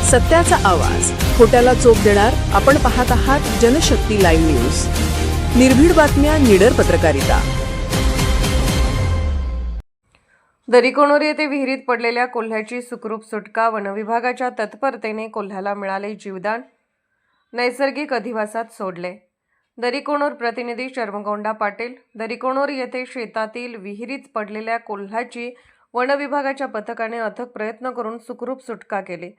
सत्याचा आवाज, खोट्याला चोप देणार. आपण पाहत आहात जनशक्ती लाईव्ह न्यूज. निर्भीड बातम्या, निडर पत्रकारिता. दरिकोणोर येथे विहिरीत पडलेल्या कोल्ह्याची सुखरूप सुटका. वनविभागाच्या तत्परतेने कोल्ह्याला मिळाले जीवदान. नैसर्गिक अधिवासात सोडले. दरिकोणोर प्रतिनिधी चर्मगौंडा पाटील. दरिकोणोर येथे शेतातील विहिरीत पडलेल्या कोल्ह्याची वनविभागाच्या पथकाने अथक प्रयत्न करून सुखरूप सुटका केली.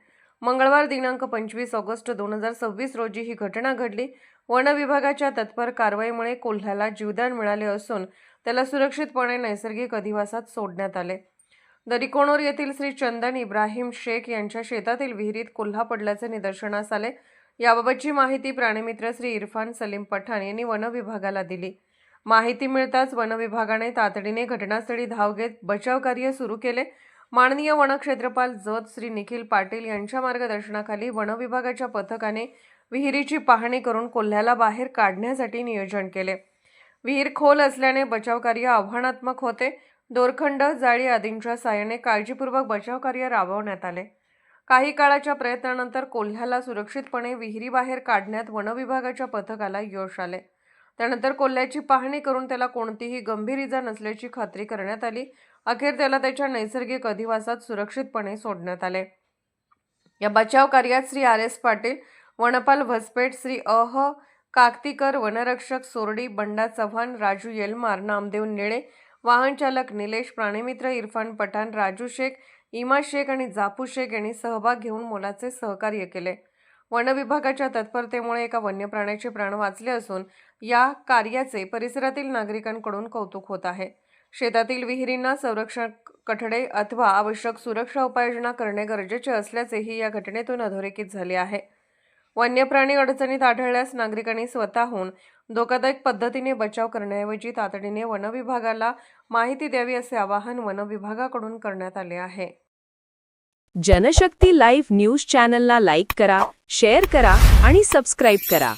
मंगळवार दिनांक 25 ऑगस्ट 2026 रोजी ही घटना घडली. वनविभागाच्या तत्पर कारवाईमुळे कोल्ह्याला जीवदान मिळाले असून त्याला सुरक्षितपणे नैसर्गिक अधिवासात सोडण्यात आले. दरिकोणोर येथील श्री चंदन इब्राहिम शेख यांच्या शेतातील विहिरीत कोल्हा पडल्याचे निदर्शनास आले. याबाबतची माहिती प्राणीमित्र श्री इरफान सलीम पठाण यांनी वनविभागाला दिली. माहिती मिळताच वनविभागाने तातडीने घटनास्थळी धाव घेत बचाव कार्य सुरू केले. माननीय वनक्षेत्रपाल जत श्री निखिल पाटील यांच्या मार्गदर्शनाखाली वनविभागाच्या पथकाने विहिरीची पाहणी करून कोल्ह्याला बाहेर काढण्यासाठी नियोजन केले. विहीर खोल असल्याने बचाव कार्य आव्हानात्मक होते. दोरखंड, जाळी आदींच्या साहाय्याने काळजीपूर्वक बचाव कार्य राबवण्यात आले. काही काळाच्या प्रयत्नानंतर कोल्ह्याला सुरक्षितपणे विहिरीबाहेर काढण्यात वनविभागाच्या पथकाला यश आले. त्यानंतर कोल्ह्याची पाहणी करून त्याला कोणतीही गंभीर इजा नसल्याची खात्री करण्यात आली. अखेर त्याला त्याच्या नैसर्गिक अधिवासात सुरक्षितपणे सोडण्यात आले. या बचाव कार्यात श्री RS पाटील, वनपाल भसपेट, श्री काकतीकर, वनरक्षक सोरडी, बंडा चव्हाण, राजू येलमार, नामदेव निळे, वाहन चालक निलेश, प्राणीमित्र इरफान पठाण, राजू शेख, इमा शेख आणि जापू शेख यांनी सहभाग घेऊन मोलाचे सहकार्य केले. वनविभागाच्या तत्परतेमुळे एका वन्य प्राण्याचे प्राण वाचले असून या कार्याचे परिसरातील नागरिकांकडून कौतुक होत आहे. शेतातील विहिरींना संरक्षण कठडे अथवा आवश्यक सुरक्षा उपाययोजना करणे गरजेचे असल्याचेही या घटनेतून अधोरेखित झाले आहे. वन्य प्राणी अडचणीत आढळल्यास नागरिकांनी स्वतःहून धोकादायक पद्धतीने बचाव करण्याऐवजी तातडीने वनविभागाला माहिती द्यावी असे आवाहन वनविभागाकडून करण्यात आले आहे. जनशक्ती लाईव्ह न्यूज चॅनलला लाईक करा, शेअर करा आणि सबस्क्राईब करा.